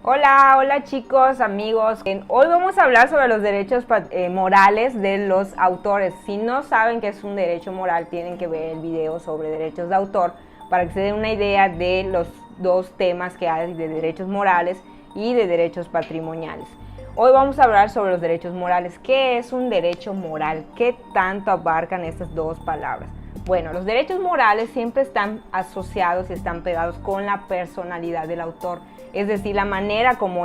Hola chicos, amigos. Hoy vamos a hablar sobre los derechos morales de los autores. Si no saben qué es un derecho moral, tienen que ver el video sobre derechos de autor para que se den una idea de los dos temas que hay de derechos morales y de derechos patrimoniales. Hoy vamos a hablar sobre los derechos morales. ¿Qué es un derecho moral? ¿Qué tanto abarcan estas dos palabras? Bueno, los derechos morales siempre están asociados y están pegados con la personalidad del autor, es decir, la manera como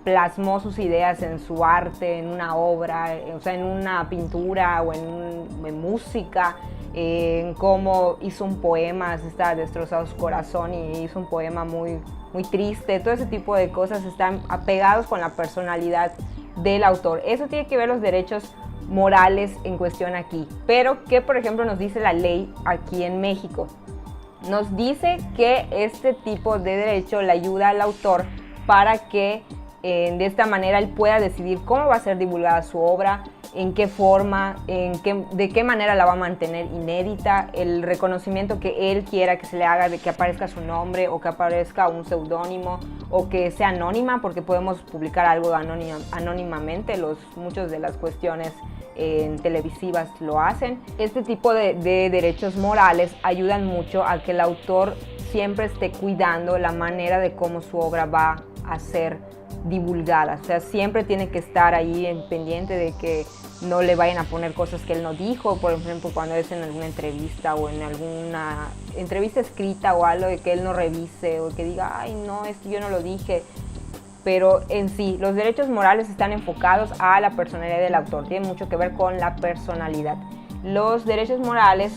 plasmó sus ideas en su arte, en una obra, o sea, en una pintura o en música, en cómo hizo un poema, está destrozado su corazón y hizo un poema muy triste. Todo ese tipo de cosas están apegados con la personalidad del autor. Eso tiene que ver los derechos morales en cuestión aquí. Pero, ¿qué por ejemplo nos dice la ley aquí en México? Nos dice que este tipo de derecho le ayuda al autor para que de esta manera él pueda decidir cómo va a ser divulgada su obra, en qué forma, de qué manera la va a mantener inédita, el reconocimiento que él quiera que se le haga, de que aparezca su nombre o que aparezca un seudónimo o que sea anónima, porque podemos publicar algo anónimamente. Muchas de las cuestiones televisivas lo hacen. Este tipo de derechos morales ayudan mucho a que el autor siempre esté cuidando la manera de cómo su obra va a ser divulgada. O sea, siempre tiene que estar ahí en pendiente de que no le vayan a poner cosas que él no dijo, por ejemplo, cuando es en alguna entrevista o en alguna entrevista escrita o algo de que él no revise o que diga, ay no, esto yo no lo dije. Pero en sí, los derechos morales están enfocados a la personalidad del autor, tiene mucho que ver con la personalidad. Los derechos morales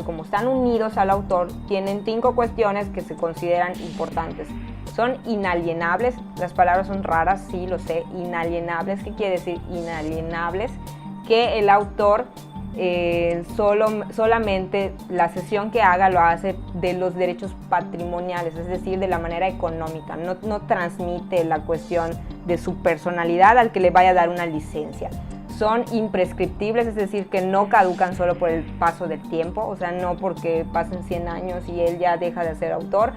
como están unidos al autor, tienen 5 cuestiones que se consideran importantes. Son inalienables, las palabras son raras, sí lo sé, inalienables. ¿Qué quiere decir inalienables? Que el autor solamente la cesión que haga lo hace de los derechos patrimoniales, es decir, de la manera económica, no transmite la cuestión de su personalidad al que le vaya a dar una licencia. Son imprescriptibles, es decir, que no caducan solo por el paso del tiempo, o sea, no porque pasen 100 años y él ya deja de ser autor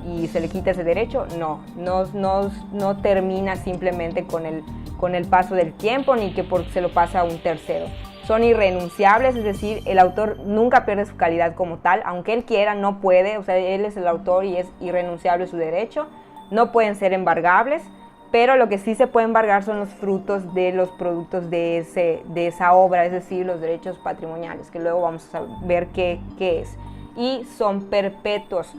y se le quita ese derecho, no termina simplemente con el paso del tiempo ni que porque se lo pasa a un tercero. Son irrenunciables, es decir, el autor nunca pierde su calidad como tal, aunque él quiera, no puede, o sea, él es el autor y es irrenunciable su derecho. No pueden ser embargables, pero lo que sí se puede embargar son los frutos de los productos de esa obra, es decir, los derechos patrimoniales, que luego vamos a ver qué es. Y son perpetuos.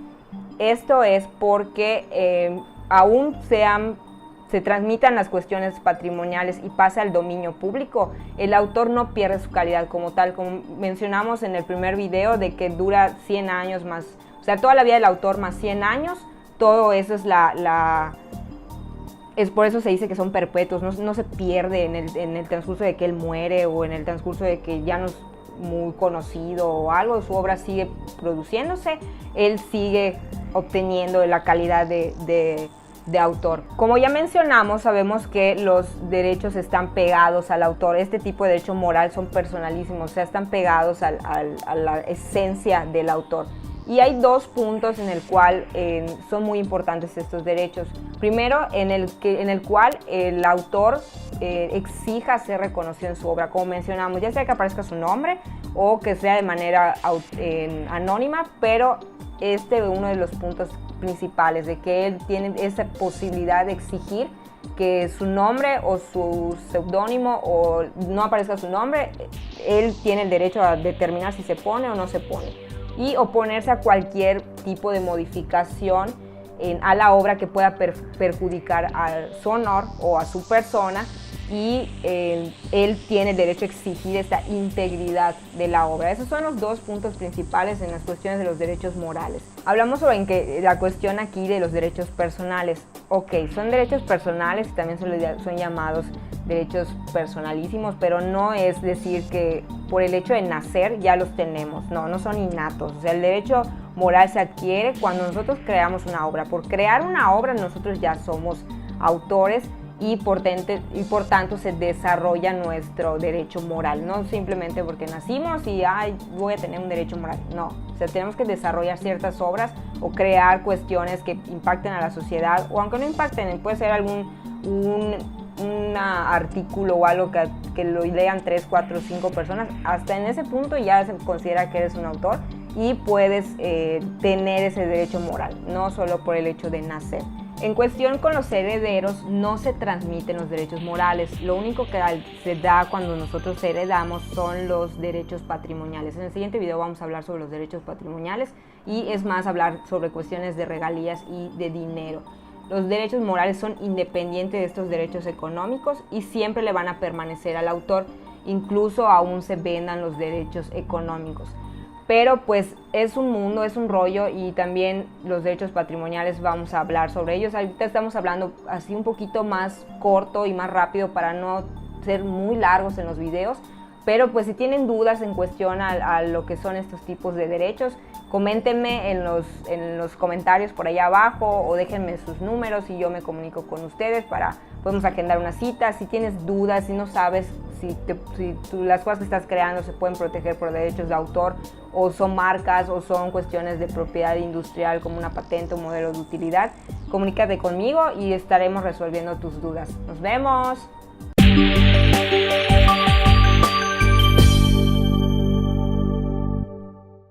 Esto es porque aún se transmitan las cuestiones patrimoniales y pasa al dominio público, el autor no pierde su calidad como tal, como mencionamos en el primer video, de que dura 100 años más, o sea, toda la vida del autor más 100 años, todo eso es por eso se dice que son perpetuos, no se pierde en el transcurso de que él muere o en el transcurso de que ya no es muy conocido o algo, su obra sigue produciéndose, él sigue obteniendo la calidad de autor. Como ya mencionamos, sabemos que los derechos están pegados al autor. Este tipo de derecho moral son personalísimos, o sea, están pegados a la esencia del autor. Y hay 2 puntos en el cual son muy importantes estos derechos. Primero, en el cual el autor exija ser reconocido en su obra, como mencionamos, ya sea que aparezca su nombre o que sea de manera anónima, pero uno de los puntos principales, de que él tiene esa posibilidad de exigir que su nombre o su seudónimo o no aparezca su nombre, él tiene el derecho a determinar si se pone o no se pone y oponerse a cualquier tipo de modificación a la obra que pueda perjudicar a su honor o a su persona, y él tiene el derecho a exigir esa integridad de la obra. Esos son los 2 puntos principales en las cuestiones de los derechos morales. Hablamos sobre la cuestión aquí de los derechos personales. Ok, son derechos personales y también son llamados derechos personalísimos, pero no es decir que por el hecho de nacer ya los tenemos, no son innatos. O sea, el derecho moral se adquiere cuando nosotros creamos una obra. Por crear una obra nosotros ya somos autores y por tanto se desarrolla nuestro derecho moral, no simplemente porque nacimos y voy a tener un derecho moral, no, o sea, tenemos que desarrollar ciertas obras o crear cuestiones que impacten a la sociedad, o aunque no impacten, puede ser un artículo o algo que lo lean 3, 4, 5 personas, hasta en ese punto ya se considera que eres un autor y puedes tener ese derecho moral, no solo por el hecho de nacer. En cuestión con los herederos, no se transmiten los derechos morales. Lo único que se da cuando nosotros heredamos son los derechos patrimoniales. En el siguiente video vamos a hablar sobre los derechos patrimoniales y es más hablar sobre cuestiones de regalías y de dinero. Los derechos morales son independientes de estos derechos económicos y siempre le van a permanecer al autor, incluso aún se vendan los derechos económicos. Pero pues es un mundo, es un rollo, y también los derechos patrimoniales vamos a hablar sobre ellos. Ahorita estamos hablando así un poquito más corto y más rápido para no ser muy largos en los videos. Pero pues si tienen dudas en cuestión a lo que son estos tipos de derechos, coméntenme en los comentarios por allá abajo o déjenme sus números y yo me comunico con ustedes podemos agendar una cita. Si tienes dudas, si no sabes si las cosas que estás creando se pueden proteger por derechos de autor o son marcas o son cuestiones de propiedad industrial como una patente o modelo de utilidad, comunícate conmigo y estaremos resolviendo tus dudas. ¡Nos vemos!